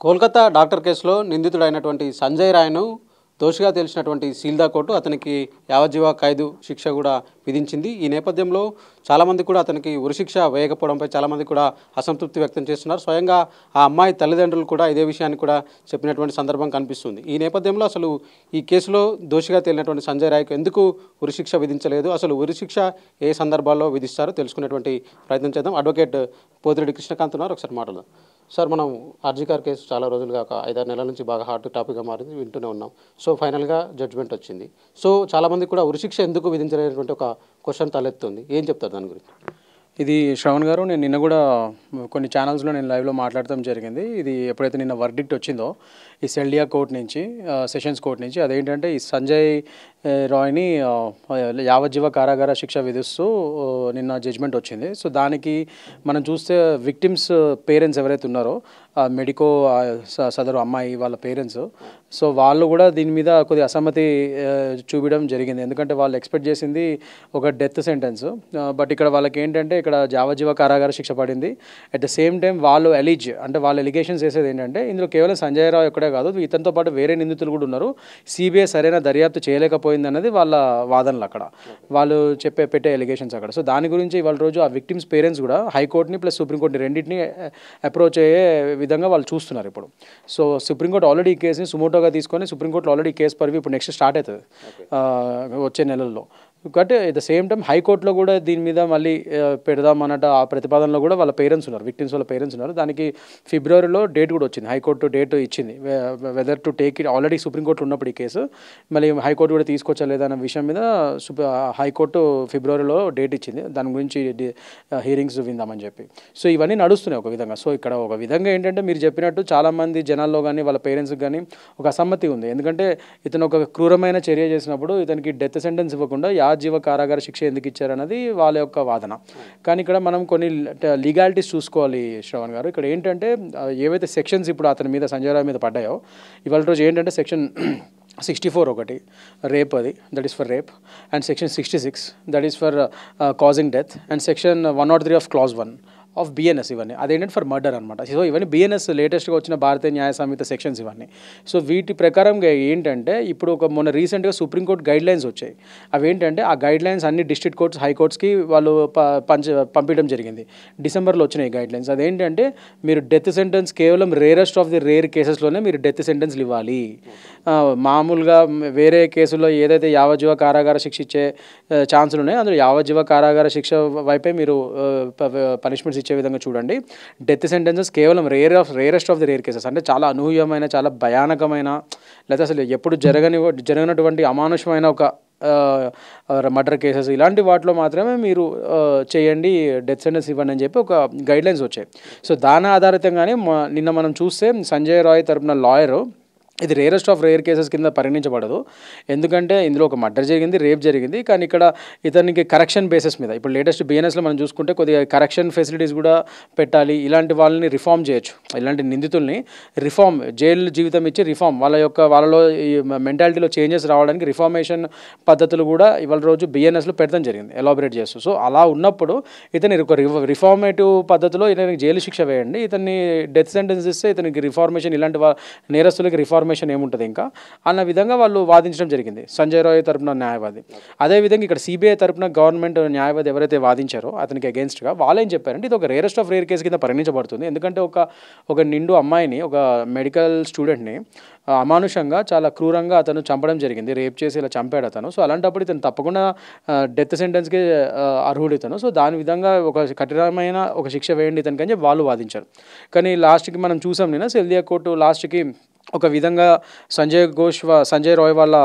Kolkata doctor కేసులో నిందితుడైనటువంటి సంజయ్ రాయ్ను దోషిగా తేల్చినటువంటి Sealdah court అతనికి యావజ్జీవ ఖైదు శిక్ష కూడా విధించింది. ఈ నేపథ్యంలో చాలామంది కూడా అతనికి ఉరిశిక్ష వేయకపోవడంపై చాలామంది కూడా అసంతృప్తి వ్యక్తం చేస్తున్నారు. స్వయంగా ఆ అమ్మాయి తల్లిదండ్రులు కూడా ఇదే విషయాన్ని కూడా చెప్పినటువంటి సందర్భం కనిపిస్తుంది. ఈ నేపథ్యంలో అసలు ఈ కేసులో దోషిగా తేలినటువంటి సంజయ్ రాయ్కు ఎందుకు ఉరిశిక్ష విధించలేదు, అసలు ఉరిశిక్ష ఏ సందర్భాల్లో విధిస్తారో తెలుసుకునేటువంటి ప్రయత్నం చేద్దాం. అడ్వకేట్ పోతిరెడ్డి కృష్ణకాంత్ ఉన్నారు, ఒకసారి మాట్లాడదాం. సార్, మనం ఆర్జీకార్ కేసు చాలా రోజులుగా ఒక 5-6 నెలల నుంచి బాగా హాట్ టాపిక్గా మారింది, వింటూనే ఉన్నాం. సో ఫైనల్గా జడ్జ్మెంట్ వచ్చింది. సో చాలామంది కూడా ఉరిశిక్ష ఎందుకు విధించలేనటువంటి ఒక క్వశ్చన్ తలెత్తుంది. ఏం చెప్తారు దాని గురించి? ఇది శ్రవణ్ గారు, నేను నిన్న కూడా కొన్ని ఛానల్స్లో నేను లైవ్లో మాట్లాడటం జరిగింది. ఇది ఎప్పుడైతే నిన్న వర్డిక్ట్ వచ్చిందో ఈ సెల్డియా కోర్ట్ నుంచి, సెషన్స్ కోర్ట్ నుంచి, అదేంటంటే ఈ సంజయ్ రాయ్ని యావజ్జీవ కారాగార శిక్ష విధిస్తూ నిన్న జడ్జ్మెంట్ వచ్చింది. సో దానికి మనం చూస్తే విక్టిమ్స్ పేరెంట్స్ ఎవరైతే ఉన్నారో మెడికో సదరు అమ్మాయి వాళ్ళ పేరెంట్స్, సో వాళ్ళు కూడా దీని మీద కొద్దిగా అసమ్మతి చూపించడం జరిగింది. ఎందుకంటే వాళ్ళు ఎక్స్పెక్ట్ చేసింది ఒక డెత్ సెంటెన్స్, బట్ ఇక్కడ వాళ్ళకి ఏంటంటే ఇక్కడ యావజ్జీవ కారాగార శిక్ష పడింది. అట్ ద సేమ్ టైం వాళ్ళు వాళ్ళ ఎలిగేషన్స్ వేసేది ఏంటంటే ఇందులో కేవలం సంజయ్ రాయ్ ఒక్కడే కాదు, ఇతనితో పాటు వేరే నిందితులు కూడా ఉన్నారు, సిబిఐ సరైన దర్యాప్తు చేయలేకపోయింది అన్నది వాళ్ళ వాదనలు, అక్కడ వాళ్ళు పెట్టే ఎలిగేషన్స్ అక్కడ. సో దాని గురించి ఇవాళ రోజు ఆ విక్టిమ్స్ పేరెంట్స్ కూడా హైకోర్టుని ప్లస్ సుప్రీంకోర్టుని రెండింటిని అప్రోచ్ అయ్యే విధంగా వాళ్ళు చూస్తున్నారు ఇప్పుడు. సో సుప్రీంకోర్టు ఆల్రెడీ ఈ కేసుని సుమోటోగా తీసుకొని సుప్రీంకోర్టులో ఆల్రెడీ కేసు పరివి ఇప్పుడు నెక్స్ట్ స్టార్ట్ అవుతుంది వచ్చే నెలల్లో. కాబట్టి ఎట్ ద సేమ్ టైం హైకోర్టులో కూడా దీని మీద మళ్ళీ పెడదామన్నట్టు ఆ ప్రతిపాదనలో కూడా వాళ్ళ పేరెంట్స్ ఉన్నారు, విక్టిమ్స్ వాళ్ళ పేరెంట్స్ ఉన్నారు. దానికి ఫిబ్రవరిలో డేట్ కూడా వచ్చింది, హైకోర్టు డేట్ ఇచ్చింది whether to take it. Already supreme court ఉన్నప్పుడు ఈ కేసు మళ్ళీ హైకోర్టు కూడా తీసుకొచ్చా లేదన్న విషయం మీద హైకోర్టు ఫిబ్రవరిలో డేట్ ఇచ్చింది, దాని గురించి హియరింగ్స్ విందామని చెప్పి. సో ఇవన్నీ నడుస్తున్నాయి ఒక విధంగా. సో ఇక్కడ ఒక విధంగా ఏంటంటే మీరు చెప్పినట్టు చాలామంది జనాల్లో కానీ వాళ్ళ పేరెంట్స్కి కానీ ఒక అసమ్మతి ఉంది. ఎందుకంటే ఇతను ఒక క్రూరమైన చర్య చేసినప్పుడు ఇతనికి డెత్ సెంటెన్స్ ఇవ్వకుండా యావజ్జీవ కారాగార శిక్ష ఎందుకు ఇచ్చారన్నది వాళ్ళ యొక్క వాదన. కానీ ఇక్కడ మనం కొన్ని లీగాలిటీస్ చూసుకోవాలి శ్రవణ్ గారు. ఇక్కడ ఏంటంటే ఏవైతే సెక్షన్స్ ఇప్పుడు అతని మీద సంజయ్ రాయ్ మీద పడ్డాయో ఇవాళ రోజు ఏంటంటే సెక్షన్ 64 ఒకటి రేప్, అది that is for rape, and section 66 that is for causing death, and section 103 of clause 1 of BNS, ఇవన్నీ అదేంటంటే ఫర్ మర్డర్ అనమాట. సో ఇవన్నీ బిఎన్ఎస్ లేటెస్ట్గా వచ్చిన భారతీయ న్యాయ సంహిత సెక్షన్స్ ఇవన్నీ. సో వీటి ప్రకారంగా ఏంటంటే ఇప్పుడు మొన్న రీసెంట్గా సుప్రీంకోర్టు గైడ్ లైన్స్ వచ్చాయి. అవి ఏంటంటే ఆ గైడ్ లైన్స్ అన్ని డిస్ట్రిక్ట్ కోర్ట్స్, హైకోర్ట్స్కి వాళ్ళు పంపించడం జరిగింది. డిసెంబర్లో వచ్చినాయి గైడ్ లైన్స్. అదేంటంటే మీరు డెత్ సెంటెన్స్ కేవలం రేరెస్ట్ ఆఫ్ ది రేర్ కేసెస్లోనే మీరు డెత్ సెంటెన్స్లు ఇవ్వాలి. మామూలుగా వేరే కేసుల్లో ఏదైతే యావజ్జీవ కారాగార శిక్ష ఇచ్చే ఛాన్సులు ఉన్నాయో అందులో యావజ్జీవ కారాగార శిక్ష వైపే మీరు పనిష్మెంట్స్ ఇచ్చే విధంగా చూడండి. డెత్ సెంటెన్సెస్ కేవలం rarest of the rare cases, అంటే చాలా అనూహ్యమైన, చాలా భయానకమైన, లేదా అసలు ఎప్పుడు జరగనటువంటి అమానుషమైన ఒక మర్డర్ కేసెస్, ఇలాంటి వాటిలో మాత్రమే మీరు చేయండి, డెత్ సెంటెన్స్ ఇవ్వండి అని చెప్పి ఒక గైడ్లైన్స్ వచ్చాయి. సో దాని ఆధారితంగానే నిన్న మనం చూస్తే సంజయ్ రాయ్ తరపున లాయరు ఇది రేరెస్ట్ ఆఫ్ రేర్ కేసెస్ కింద పరిగణించబడదు. ఎందుకంటే ఇందులో ఒక మర్డర్ జరిగింది, రేప్ జరిగింది, కానీ ఇక్కడ ఇతనికి కరెక్షన్ బేసిస్ మీద ఇప్పుడు లేటెస్ట్ బిఎన్ఎస్లో మనం చూసుకుంటే కొద్దిగా కరెక్షన్ ఫెసిలిటీస్ కూడా పెట్టాలి, ఇలాంటి వాళ్ళని రిఫార్మ్ చేయొచ్చు, ఇలాంటి నిందితుల్ని రిఫార్మ్, జైలు జీవితం ఇచ్చి రిఫార్మ్, వాళ్ళలో ఈ మెంటాలిటీలో చేంజెస్ రావడానికి రిఫార్మేషన్ పద్ధతులు కూడా ఇవాళ రోజు బిఎన్ఎస్లో పెట్టడం జరిగింది, ఎలాబరేట్ చేస్తూ. సో అలా ఉన్నప్పుడు ఇతని ఒక రిఫార్మేటివ్ పద్ధతిలో ఇతనికి జైలు శిక్ష వేయండి, ఇతన్ని డెత్ సెంటెన్స్ ఇస్తే ఇతనికి రిఫార్మేషన్, ఇలాంటి నేరస్తులకి రిఫార్మేషన్ ఏముంటుంది ఇంకా అన్న విధంగా వాళ్ళు వాదించడం జరిగింది సంజయ్ రాయ్ తరపున న్యాయవాది. అదేవిధంగా ఇక్కడ సిబిఐ తరపున గవర్నమెంట్ న్యాయవాది ఎవరైతే వాదించారో అతనికి అగేన్స్ట్గా వాళ్ళు ఏం చెప్పారంటే ఇది ఒక రేరెస్ట్ ఆఫ్ రేర్ కేసు కింద పరిగణించబడుతుంది. ఎందుకంటే ఒక నిండు అమ్మాయిని, ఒక మెడికల్ స్టూడెంట్ని అమానుషంగా చాలా క్రూరంగా అతను చంపడం జరిగింది, రేప్ చేసి ఇలా చంపాడు అతను. సో అలాంటప్పుడు ఇతను తప్పకుండా డెత్ సెంటెన్స్కి అర్హుడు ఇతను. సో దాని విధంగా ఒక కఠినమైన ఒక శిక్ష వేయండి ఇతనికి అని చెప్పి వాళ్ళు వాదించారు. కానీ లాస్ట్కి మనం చూసాం నిన్న సెల్దియా కోర్టు లాస్ట్కి ఒక విధంగా సంజయ్ రాయ్ వాళ్ళ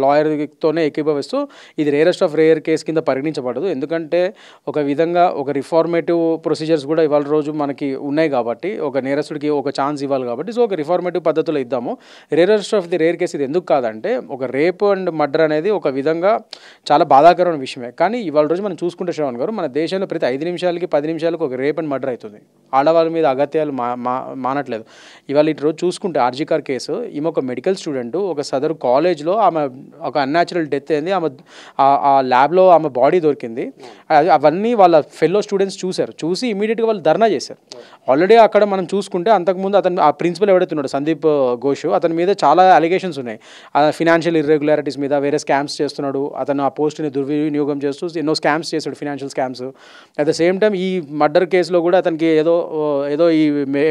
లాయర్తోనే ఏకీభవిస్తూ ఇది రేరెస్ట్ ఆఫ్ రేర్ కేసు కింద పరిగణించబడదు, ఎందుకంటే ఒక విధంగా ఒక రిఫార్మేటివ్ ప్రొసీజర్స్ కూడా ఇవాళ రోజు మనకి ఉన్నాయి కాబట్టి ఒక నేరస్తుడికి ఒక ఛాన్స్ ఇవ్వాలి కాబట్టి, సో ఒక రిఫార్మేటివ్ పద్ధతిలో ఇద్దాము. Rarest of the rare case ఇది ఎందుకు కాదంటే ఒక రేప్ అండ్ మర్డర్ అనేది ఒక విధంగా చాలా బాధాకరమైన విషయమే. కానీ ఇవాళ రోజు మనం చూసుకుంటే శ్రవణ్ గారు, మన దేశంలో ప్రతి 5 నిమిషాలకి 10 నిమిషాలకు ఒక రేప్ అండ్ మర్డర్ అవుతుంది. ఆడవాళ్ళ మీద అగత్యాలు మానట్లేదు. ఇవాళ ఇటు రోజు చూసుకుంటే ఆర్జీకార్ కేసు, ఈమె ఒక మెడికల్ స్టూడెంట్, ఒక సదరు కాలేజ్లో ఆమె ఒక అన్యాచురల్ డెత్ అయింది, ఆమె ఆ ల్యాబ్లో ఆమె బాడీ దొరికింది. అవన్నీ వాళ్ళ ఫెల్లో స్టూడెంట్స్ చూసి ఇమీడియట్గా వాళ్ళు ధర్నా చేశారు. ఆల్రెడీ అక్కడ మనం చూసుకుంటే అంతకుముందు ఆ ప్రిన్సిపల్ ఎవరైతే ఉన్నాడు సందీప్ ఘోష్, అతని మీద చాలా అలిగేషన్స్ ఉన్నాయి. ఫినాన్షియల్ ఇర్రెగ్యులారిటీస్ మీద, వేరే స్కామ్స్ చేస్తున్నాడు, అతను ఆ పోస్ట్ని దుర్వినియోగం చేస్తూ ఎన్నో స్కామ్స్ చేశాడు, financial scams. At the same time ఈ మర్డర్ కేసులో కూడా అతనికి ఏదో ఈ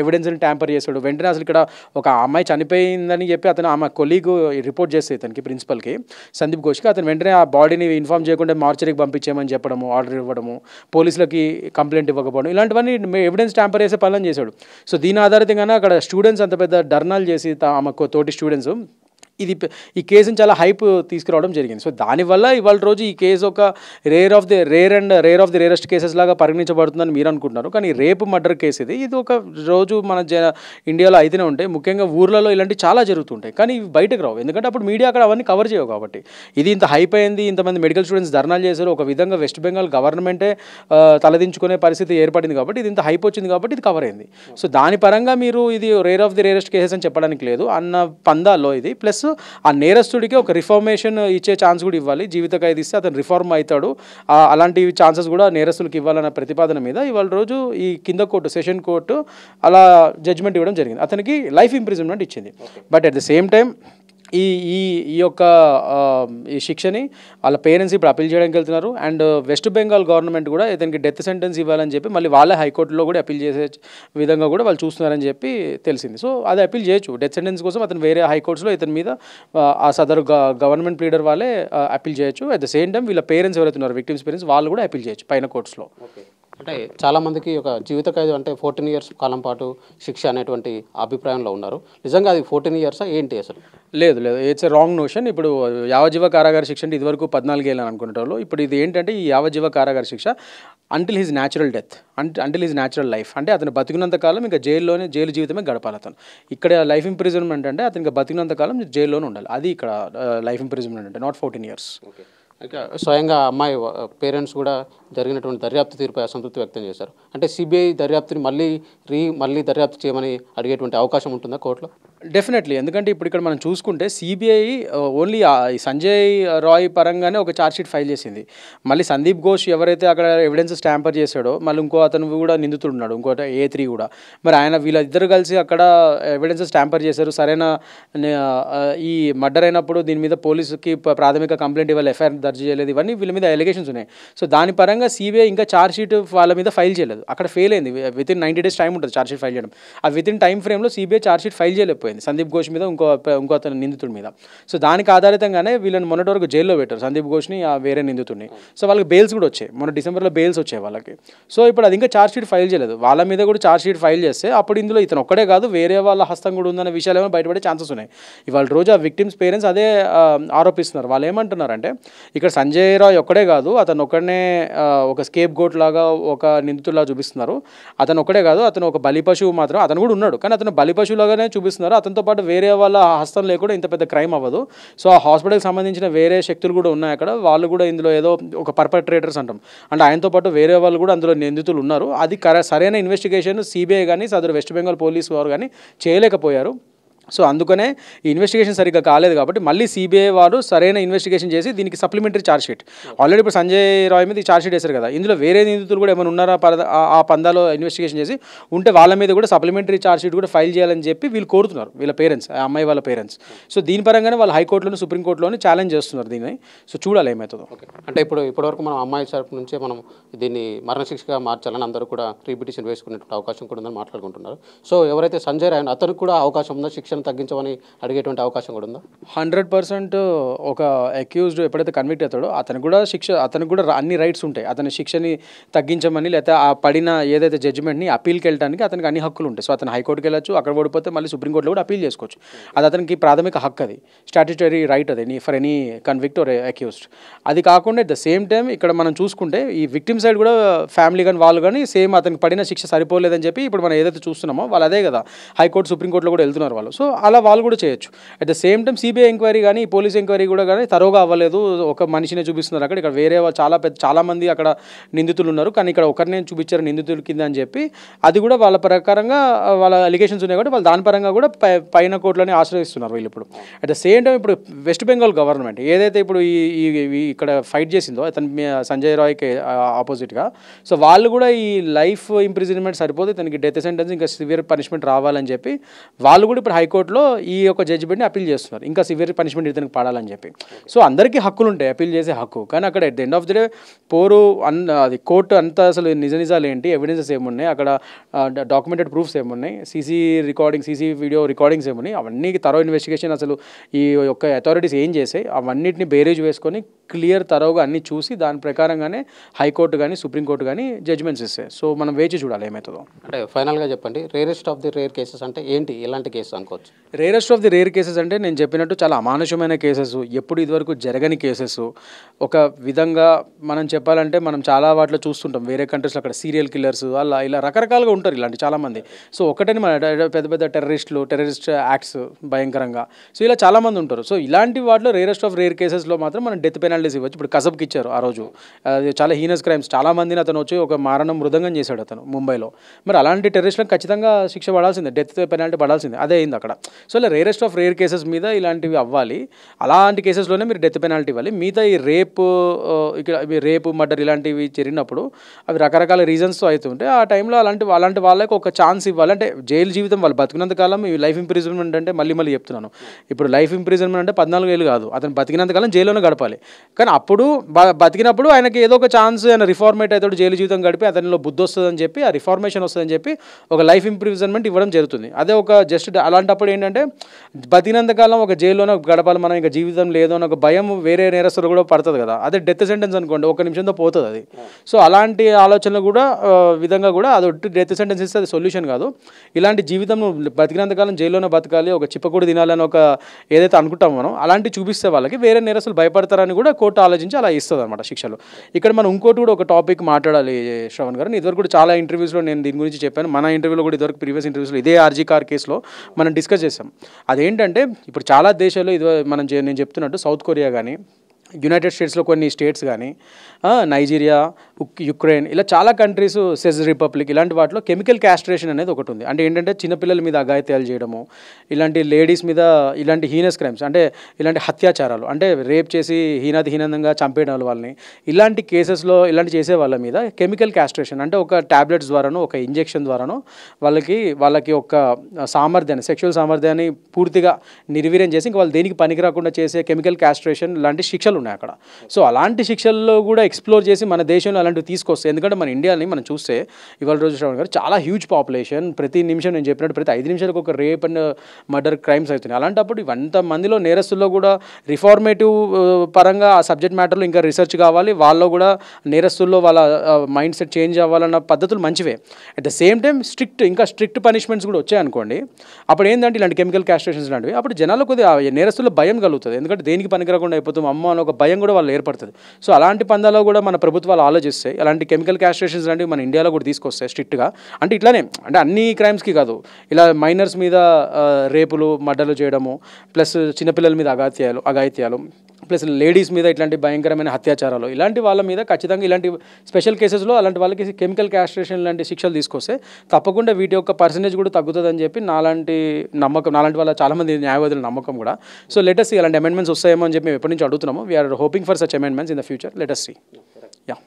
ఎవిడెన్స్ని ట్యాంపర్ చేశాడు. వెంటనే అసలు ఇక్కడ ఒక అమ్మాయి చనిపోయిందని చెప్పి ఆమె కొలీగ్ రిపోర్ట్ చేస్తే ఇతనికి ప్రిన్సిపల్కి సందీప్ ఘోష్కి, అతను వెంటనే ఆ బాడీని ఇన్ఫార్మ్ చేయకుండా మార్చరీకి పంపించేయమని చెప్పడము, ఆర్డర్ ఇవ్వడము, పోలీసులకి కంప్లైంట్ ఇవ్వకపోవడం, ఇలాంటివన్నీ ఎవిడెన్స్ ట్యాంపర్ చేసే పనులను చేశాడు. సో దీని ఆధారితంగానే అక్కడ స్టూడెంట్స్ అంత పెద్ద ధర్నాలు చేసి ఆమెకు తోటి స్టూడెంట్స్ ఈ కేసుని చాలా హైప్ తీసుకురావడం జరిగింది. సో దానివల్ల ఇవాళ రోజు ఈ కేసు ఒక rare of the rarest cases లాగా పరిగణించబడుతుందని మీరు అనుకుంటున్నారు. కానీ రేపు మర్డర్ కేసు ఇది ఒక రోజు మన ఇండియాలో అయితేనే ఉంటాయి. ముఖ్యంగా ఊర్లలో ఇలాంటివి చాలా జరుగుతుంటాయి, కానీ ఇవి బయటకు రావు, ఎందుకంటే అప్పుడు మీడియా అక్కడ అవన్నీ కవర్ చేయవు. కాబట్టి ఇది ఇంత హైప్ అయింది, ఇంతమంది మెడికల్ స్టూడెంట్స్ ధర్నాలు చేశారు, ఒక విధంగా వెస్ట్ బెంగాల్ గవర్నమెంటే తలదించుకునే పరిస్థితి ఏర్పడింది. కాబట్టి ఇది ఇంత హైప్ వచ్చింది కాబట్టి ఇది కవర్ అయింది. సో దాని పరంగా మీరు ఇది rare of the rarest cases అని చెప్పడానికి లేదు అన్న పందాల్లో ఇది. ప్లస్ ఆ నేరస్తుడికి ఒక రిఫార్మేషన్ ఇచ్చే ఛాన్స్ కూడా ఇవ్వాలి. జీవిత ఖైదు ఇస్తే అతను రిఫార్మ్ అవుతాడు, అలాంటి ఛాన్సెస్ కూడా నేరస్తులకు ఇవ్వాలన్న ప్రతిపాదన మీద ఇవాళ రోజు ఈ కింద కోర్టు, సెషన్ కోర్టు అలా జడ్జిమెంట్ ఇవ్వడం జరిగింది. అతనికి లైఫ్ ఇంప్రిజన్మెంట్ ఇచ్చింది. But at the same time ఈ యొక్క ఈ శిక్షని వాళ్ళ పేరెంట్స్ ఇప్పుడు అప్పీల్ చేయడానికి వెళ్తున్నారు. అండ్ వెస్ట్ బెంగాల్ గవర్నమెంట్ కూడా ఇతనికి డెత్ సెంటెన్స్ ఇవ్వాలని చెప్పి మళ్ళీ వాళ్ళే హైకోర్టులో కూడా అప్పీల్ చేసే విధంగా కూడా వాళ్ళు చూస్తున్నారని చెప్పి తెలిసింది. సో అది అప్పీల్ చేయొచ్చు. డెత్ సెంటెన్స్ కోసం అతను వేరే హైకోర్ట్స్లో ఇతని మీద ఆ సదరు గవర్నమెంట్ లీడర్ వాళ్ళే అప్పీల్ చేయొచ్చు. అట్ ద సేమ్ టైం వీళ్ళ పేరెంట్స్ ఎవరైతే ఉన్నారో, విక్టిమ్స్ పేరెంట్స్, వాళ్ళు కూడా అప్పీల్ చేయొచ్చు పైన కోర్ట్స్లో. అంటే చాలామందికి ఒక జీవిత ఖైదు అంటే 14 years కాలం పాటు శిక్ష అనేటువంటి అభిప్రాయంలో ఉన్నారు. నిజంగా అది 14 years ఏంటి అసలు? లేదు, ఇట్స్ ఎ రాంగ్ నోషన్. ఇప్పుడు యావజ్జీవ కారాగార శిక్ష అంటే ఇదివరకు 14 ఏళ్ళు అనుకునేటోళ్ళు. ఇప్పుడు ఇది ఏంటంటే ఈ యావజ్జీవ కారాగార శిక్ష until his natural death, until his natural life, అంటే అతను బతికినంత కాలం ఇంకా జైలు జీవితమే గడపాలి అతను. ఇక్కడ లైఫ్ ఇంప్రిజన్మెంట్ అంటే అతనికి బతికినంత కాలం జైల్లోనే ఉండాలి. అది ఇక్కడ లైఫ్ ఇంప్రిజన్మెంట్ అంటే, నాట్ 14 years. స్వయంగా అమ్మాయి పేరెంట్స్ కూడా జరిగినటువంటి దర్యాప్తు తీరుపై అసంతృప్తి వ్యక్తం చేశారు. అంటే సిబిఐ దర్యాప్తుని మళ్ళీ దర్యాప్తు చేయమని అడిగేటువంటి అవకాశం ఉంటుందా కోర్టులో? డెఫినెట్లీ. ఎందుకంటే ఇప్పుడు ఇక్కడ మనం చూసుకుంటే సిబిఐ ఓన్లీ సంజయ్ రాయ్ పరంగానే ఒక ఛార్జ్షీట్ ఫైల్ చేసింది. మళ్ళీ సందీప్ ఘోష్ ఎవరైతే అక్కడ ఎవిడెన్సెస్ ట్యాంపర్ చేశాడో, మళ్ళీ ఇంకో అతను కూడా నిందితుడు ఉన్నాడు, ఇంకోటి A3 కూడా. మరి వీళ్ళిద్దరు కలిసి అక్కడ ఎవిడెన్సెస్ ట్యాంపర్ చేశారు. సరైన ఈ మర్డర్ అయినప్పుడు దీని మీద పోలీసుకి ప్రాథమిక కంప్లైంట్ ఇవ్వాలి, ఎఫ్ఐఆర్ దర్జీ చేయలేదు, ఇవన్నీ వీళ్ళ మీద ఎలిగేషన్స్ ఉన్నాయి. సో దాని పరంగా సిబిఐ ఇంకా ఛార్జ్షీట్ వాళ్ళ మీద ఫైల్ చేయలేదు. అక్కడ ఫెయిల్ అయింది. వితిన్ 90 days టైం ఉంటుంది ఛార్జ్షీట్ ఫైల్ చేయడం. ఆ వితిన్ టైం ఫ్రేమ్లో సిబిఐ ఛార్జ్షీట్ ఫైల్ చేయలేకపోయింది సందీప్ ఘోష్ మీద, ఇంకో అతని నిందితుడి మీద. సో దానికి ఆధారితంగానే వీళ్ళని మొన్నటి వరకు జైల్లో పెట్టారు, సందీప్ ఘోష్ని, ఆ వేరే నిందితుడిని. సో వాళ్ళకి బెయిల్స్ కూడా వచ్చాయి, మొన్న డిసెంబర్లో బెయిల్స్ వచ్చాయి వాళ్ళకి. సో ఇప్పుడు అది ఇంకా ఛార్జ్షీట్ ఫైల్ చేయలేదు. వాళ్ళ మీద కూడా ఛార్జ్షీట్ ఫైల్ చేస్తే అప్పుడు ఇందులో ఇతను ఒక్కడే కాదు, వేరే వాళ్ళ హస్తం కూడా ఉందన్న విషయాలు ఏమైనా బయటపడే ఛాన్సెస్ ఉన్నాయి. ఇవాళ రోజు ఆ విక్టిమ్స్ పేరెంట్స్ అదే ఆరోపిస్తున్నారు. వాళ్ళు ఏమంటున్నారంటే ఇక్కడ సంజయ్ రాయ్ ఒక్కడే కాదు, అతను ఒక్కడనే ఒక స్కేప్ గోట్ లాగా, ఒక నిందితుడిలా చూపిస్తున్నారు. అతను ఒక్కడే కాదు, అతను ఒక బలి పశువు మాత్రం, అతను కూడా ఉన్నాడు, కానీ అతను బలి పశువులాగానే చూపిస్తున్నారు. అతనితో పాటు వేరే వాళ్ళ హస్తం లేకుండా ఇంత పెద్ద క్రైమ్ అవ్వదు. సో ఆ హాస్పిటల్కి సంబంధించిన వేరే శక్తులు కూడా ఉన్నాయి అక్కడ, వాళ్ళు కూడా ఇందులో ఏదో ఒక పర్పట్రేటర్స్ అంటాం, అంటే ఆయనతో పాటు వేరే వాళ్ళు కూడా అందులో నిందితులు ఉన్నారు. అది సరైన ఇన్వెస్టిగేషన్ సిబిఐ కానీ సదరు వెస్ట్ బెంగాల్ పోలీసు వారు కానీ చేయలేకపోయారు. సో అందుకనే ఈ ఇన్వెస్టిగేషన్ సరిగ్గా కాలేదు. కాబట్టి మళ్ళీ సిబిఐ వారు సరైన ఇన్వెస్టిగేషన్ చేసి దీనికి సప్లిమెంటరీ ఛార్జ్షీట్, ఆల్రెడీ ఇప్పుడు సంజయ్ రాయ్ మీద ఈ ఛార్జ్షీట్ వేశారు కదా, ఇందులో వేరే నిందితులు కూడా ఏమైనా ఉన్నారా ఆ పందాలో ఇన్వెస్టిగేషన్ చేసి ఉంటే వాళ్ళ మీద కూడా సప్లిమెంటరీ ఛార్జ్షీట్ కూడా ఫైల్ చేయాలని చెప్పి వీళ్ళు కోరుతున్నారు, వీళ్ళ పేరెంట్స్, ఆ అమ్మాయి వాళ్ళ పేరెంట్స్. సో దీని పరంగానే వాళ్ళు హైకోర్టులోని సుప్రీంకోర్టులోని ఛాలెంజ్ చేస్తున్నారు దీన్ని. సో చూడాలి ఏమవుతుందో. అంటే ఇప్పటివరకు మనం అమ్మాయి తరపు నుంచే మనం దీన్ని మరణశిక్షగా మార్చాలని అందరూ కూడా రీపిటిషన్ వేసుకునేటువంటి అవకాశం కూడా ఉందని మాట్లాడుకుంటున్నారు. సో ఎవరైతే సంజయ్ రాయ్ అతనికి కూడా అవకాశం ఉందో శిక్షణ తగ్గించమని అడిగేటువంటి అవకాశం కూడా ఉందా? 100% ఒక అక్యూజ్డ్ ఎప్పుడైతే కన్విక్ట్ అవుతాడో అతనికి కూడా అన్ని రైట్స్ ఉంటాయి. అతని శిక్షని తగ్గించమని, లేకపోతే ఆ పడిన ఏదైతే జడ్జిమెంట్ని అప్పీల్కి వెళ్ళడానికి అతనికి అన్ని హక్కులు ఉంటాయి. సో అతను హైకోర్టుకి వెళ్ళచ్చు, అక్కడ ఓడిపోతే మళ్ళీ సుప్రీంకోర్టులో కూడా అప్పీల్ చేసుకోవచ్చు. అది అతనికి ప్రాథమిక హక్కు, అది స్టాట్యుటరీ రైట్, అది for any convict or accused. అది కాకుండా అట్ ద సేమ్ టైం ఇక్కడ మనం చూసుకుంటే ఈ విక్టిమ్ సైడ్ కూడా ఫ్యామిలీ కానీ వాళ్ళు కానీ సేమ్ అతనికి పడిన శిక్ష సరిపోలేదని చెప్పి ఇప్పుడు మనం ఏదైతే చూస్తున్నామో వాళ్ళు అదే కదా హైకోర్టు సుప్రీంకోర్టులో కూడా వెళ్తున్నారు వాళ్ళు. సో సో అలా వాళ్ళు కూడా చేయొచ్చు. At the same time CBI enquiry కానీ పోలీస్ ఎంక్వైరీ కూడా కానీ తరోగా అవ్వలేదు, ఒక మనిషినే చూపిస్తున్నారు అక్కడ, ఇక్కడ వేరే చాలామంది అక్కడ నిందితులు ఉన్నారు కానీ ఇక్కడ ఒకరినే చూపించారు నిందితుల కింద అని చెప్పి, అది కూడా వాళ్ళ ప్రకారంగా వాళ్ళ అలిగేషన్స్ ఉన్నాయి కాబట్టి వాళ్ళు దాని పరంగా కూడా పైన కోర్టులని ఆశ్రయిస్తున్నారు వీళ్ళు ఇప్పుడు. అట్ ద సేమ్ టైం ఇప్పుడు వెస్ట్ బెంగాల్ గవర్నమెంట్ ఏదైతే ఇప్పుడు ఈ ఇక్కడ ఫైట్ చేసిందో అతను సంజయ్ రాయ్కి ఆపోజిట్గా, సో వాళ్ళు కూడా ఈ లైఫ్ ఇంప్రిజన్మెంట్ సరిపోతే ఇతనికి డెత్ సెంటెన్స్ ఇంకా సివియర్ పనిష్మెంట్ రావాలని చెప్పి వాళ్ళు కూడా ఇప్పుడు హైకోర్టులో ఈ యొక్క జడ్జిమెంట్ని అపీల్ చేస్తున్నారు, ఇంకా సివియర్ పనిష్మెంట్ ఇతనికి పడాలని చెప్పి. సో అందరికీ హక్కులు ఉంటాయి అపీల్ చేసే హక్కు, కానీ అక్కడ at the end of the day అది కోర్టు అంతా అసలు నిజాలు ఏంటి, ఎవిడెన్సెస్ ఏమున్నాయి, అక్కడ డాక్యుమెంటెడ్ ప్రూఫ్స్ ఏమున్నాయి, సీసీ వీడియో రికార్డింగ్స్ ఏమున్నాయి, అవన్నీ తరో ఇన్వెస్టిగేషన్ అసలు ఈ యొక్క అథారిటీస్ ఏం చేసాయి అవన్నిటిని బేరేజ్ వేసుకొని క్లియర్ తరోగా అన్నీ చూసి దాని ప్రకారంగానే హైకోర్టు కానీ సుప్రీంకోర్టు కానీ జడ్జిమెంట్స్ ఇస్తాయి. సో మనం వేచి చూడాలి ఏమవుతుందో. అంటే ఫైనల్గా చెప్పండి, rarest of the rare cases అంటే ఏంటి, ఎలాంటి కేసెస్ అనుకోవచ్చు? Rarest of the rare cases అంటే నేను చెప్పినట్టు చాలా అమానుషమైన కేసెస్, ఎప్పుడు ఇదివరకు జరగని కేసెస్. ఒక విధంగా మనం చెప్పాలంటే మనం చాలా వాటిలో చూస్తుంటాం వేరే కంట్రీస్లో, అక్కడ సీరియల్ కిల్లర్స్ అలా ఇలా రకరకాలుగా ఉంటారు ఇలాంటి చాలామంది. సో ఒకటని మన పెద్ద పెద్ద టెర్రరిస్ట్ యాక్ట్స్ భయంకరంగా, సో ఇలా చాలామంది ఉంటారు. సో ఇలాంటి వాటిలో రేరెస్ట్ ఆఫ్ రేర్ కేసెస్లో మాత్రం మనం డెత్ పెనాల్టీస్ ఇవ్వచ్చు. ఇప్పుడు కసబ్కి ఇచ్చారు ఆ రోజు, అది చాలా హీనస్ క్రైమ్స్, చాలామందిని అతను వచ్చి ఒక మృదంగం చేశాడు అతను ముంబైలో. మరి అలాంటి టెర్రరిస్ట్లకు ఖచ్చితంగా శిక్ష పడాల్సిందే, డెత్ పెనాల్టీ పడాల్సిందే, అదే అయింది అక్కడ. సో ఇలా రేరెస్ట్ ఆఫ్ రేర్ కేసెస్ మీద ఇలాంటివి అవ్వాలి, అలాంటి కేసెస్లోనే మీరు డెత్ పెనాల్టీ ఇవ్వాలి. మిగతా ఈ రేపు మర్డర్ ఇలాంటివి జరిగినప్పుడు అవి రకరకాల రీజన్స్తో అవుతుంటే ఆ టైంలో అలాంటి వాళ్ళకి ఒక ఛాన్స్ ఇవ్వాలి. అంటే జైలు జీవితం వాళ్ళు బతికినంతకాలం ఈ లైఫ్ ఇంప్రిజన్మెంట్ అంటే మళ్ళీ చెప్తున్నాను, ఇప్పుడు లైఫ్ ఇంప్రిజన్మెంట్ అంటే 14 ఏళ్ళు కాదు, అతను బతికినంతకాలం జైల్లోనే గడపాలి. కానీ అప్పుడు బతికినప్పుడు ఆయనకి ఏదో ఒక ఛాన్స్, ఆయన రిఫార్మేట్ అవుతాడు, జైలు జీవితం గడిపి అతనిలో బుద్ధి వస్తుందని చెప్పి, ఆ రిఫార్మేషన్ వస్తుందని చెప్పి ఒక లైఫ్ ఇంప్రిజన్మెంట్ ఇవ్వడం జరుగుతుంది. అదే ఒక జస్ట్ అలాంటప్పుడు ఏంటంటే బతికినంతకాలం ఒక జైల్లోనే గడపాలి మనం, ఇంకా జీవితం లేదు అని ఒక భయం వేరే నేరస్తులు కూడా పడుతుంది కదా. అదే డెత్ సెంటెన్స్ అనుకోండి, 1 నిమిషంతో పోతుంది అది. సో అలాంటి ఆలోచనలు కూడా విధంగా కూడా అది డెత్ సెంటెన్స్ ఇస్తే అది సొల్యూషన్ కాదు. ఇలాంటి జీవితం బతికినంతకాలం జైల్లోనే బతకాలి, ఒక చిప్పకూడి తినాలని ఒక ఏదైతే అనుకుంటామో మనం, అలాంటి చూపిస్తే వాళ్ళకి వేరే నేరస్తులు భయపడతారని కూడా కోర్టు ఆలోచించి అలా ఇస్తుంది అనమాట శిక్షలు. ఇక్కడ మనం ఇంకోటి కూడా ఒక టాపిక్ మాట్లాడాలి శ్రవణ్ గారు, ఇదివరకు కూడా చాలా ఇంటర్వ్యూస్లో నేను దీని గురించి చెప్పాను, మన ఇంటర్వ్యూలో కూడా ఇదివరకు ప్రీవియస్ ఇంటర్వ్యూస్లో ఇదే ఆర్జీ కార్ కేసులో మనం డిస్కస్ చేసాం. అదేంటంటే ఇప్పుడు చాలా దేశాల్లో నేను చెప్తున్నట్టు సౌత్ కొరియా కానీ, యునైటెడ్ స్టేట్స్లో కొన్ని స్టేట్స్ కానీ, నైజీరియా, యుక్రెయిన్, ఇలా చాలా కంట్రీస్, సెజ్ రిపబ్లిక్, ఇలాంటి వాటిలో కెమికల్ క్యాస్ట్రేషన్ అనేది ఒకటి ఉంది. అంటే ఏంటంటే చిన్నపిల్లల మీద అఘాయిత్యాలు చేయడము, ఇలాంటి లేడీస్ మీద ఇలాంటి హీనస్ క్రైమ్స్, అంటే ఇలాంటి హత్యాచారాలు, అంటే రేప్ చేసి హీనంగా చంపేయడం వాళ్ళని, ఇలాంటి కేసెస్లో ఇలాంటి చేసే వాళ్ళ మీద కెమికల్ క్యాస్ట్రేషన్, అంటే ఒక టాబ్లెట్స్ ద్వారానో ఒక ఇంజెక్షన్ ద్వారానో వాళ్ళకి ఒక సామర్థ్యాన్ని, సెక్షువల్ సామర్థ్యాన్ని పూర్తిగా నిర్వీర్యం చేసి ఇంకా వాళ్ళు దేనికి పనికి రాకుండా చేసే కెమికల్ క్యాస్ట్రేషన్ లాంటి శిక్షలు ఉన్నాయి అక్కడ. సో అలాంటి శిక్షల్లో కూడా ఎక్స్ప్లోర్ చేసి మన దేశంలో అలాంటివి తీసుకొస్తే, ఎందుకంటే మన ఇండియాని మనం చూస్తే ఇవాళ రోజు శ్రవణ్ గారు చాలా హ్యూజ్ పాపులేషన్, ప్రతి నిమిషం నేను చెప్పినట్టు ప్రతి 5 నిమిషాలకు ఒక రేప్ అండ్ మర్డర్ క్రైమ్స్ అవుతున్నాయి. అలాంటప్పుడు ఇవంత మందిలో నేరస్తుల్లో కూడా రిఫార్మేటివ్ పరంగా ఆ సబ్జెక్ట్ మ్యాటర్లో ఇంకా రీసెర్చ్ కావాలి, వాళ్ళలో కూడా నేరస్తుల్లో వాళ్ళ మైండ్ సెట్ చేంజ్ అవ్వాలన్న పద్ధతులు మంచివే. At the same time strict punishments కూడా వచ్చాయనుకోండి, అప్పుడు ఏంటంటే ఇలాంటి కెమికల్ క్యాస్ట్రేషన్స్ లాంటివి, అప్పుడు జనాలు కొద్దిగా నేరస్తుల్లో భయం కలుగుతుంది, ఎందుకంటే దేనికి పనికిరాకుండా అయిపోతాం అమ్మ అని ఒక భయం కూడా వాళ్ళు ఏర్పడుతుంది. సో అలాంటి పందాలో కూడా మన ప్రభుత్వాలు ఆలోచిస్తాయి, అలాంటి కెమికల్ క్యాస్ట్రేషన్స్ లాంటివి మన ఇండియాలో కూడా తీసుకొస్తాయి స్ట్రిక్ట్గా. అంటే ఇట్లానే అంటే అన్ని క్రైమ్స్కి కాదు, ఇలా మైనర్స్ మీద రేపులు మర్డర్లు చేయడము, ప్లస్ చిన్నపిల్లల మీద అఘాయిత్యాలు, ప్లస్ లేడీస్ మీద ఇట్లాంటి భయంకరమైన హత్యాచారాలు, ఇలాంటి వాళ్ళ మీద ఖచ్చితంగా ఇలాంటి స్పెషల్ కేసెస్లో అలాంటి వాళ్ళకి కెమికల్ క్యాస్ట్రేషన్ లాంటి శిక్షలు తీసుకొస్తే తప్పకుండా వీటి యొక్క పర్సెంటేజ్ కూడా తగ్గుతుందని చెప్పి నాలాంటి వాళ్ళ చాలామంది న్యాయవాదుల నమ్మకం కూడా. సో లెట్ us see అలాంటి అమెండ్మెంట్స్ వస్తాయేమో అని చెప్పి మేము ఎప్పటి నుంచి అడుగుతున్నాము. We're hoping for such amendments in the future. Let us see. Yeah.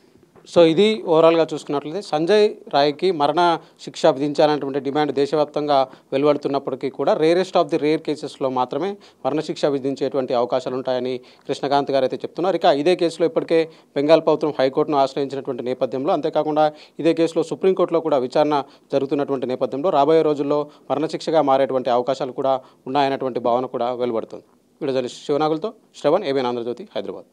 So ఇది ఓవరాల్గా చూసుకున్నట్లయితే సంజయ్ రాయ్కి మరణ శిక్ష విధించాలనేటువంటి డిమాండ్ దేశవ్యాప్తంగా వెలువడుతున్నప్పటికీ కూడా రేరెస్ట్ ఆఫ్ ది రేర్ కేసెస్లో మాత్రమే మరణశిక్ష విధించేటువంటి అవకాశాలు ఉంటాయని కృష్ణకాంత్ గారు అయితే చెప్తున్నారు. ఇక ఇదే కేసులో ఇప్పటికే బెంగాల్ ప్రభుత్వం హైకోర్టును ఆశ్రయించినటువంటి నేపథ్యంలో, అంతేకాకుండా ఇదే కేసులో సుప్రీంకోర్టులో కూడా విచారణ జరుగుతున్నటువంటి నేపథ్యంలో రాబోయే రోజుల్లో మరణశిక్షగా మారేటువంటి అవకాశాలు కూడా ఉన్నాయన్నటువంటి భావన కూడా వెలువడుతుంది. వీడియో జర్నలిస్ట్ శివనాగులతో శ్రవణ్, ఏబిఎన్ ఆంధ్రజ్యోతి, హైదరాబాద్.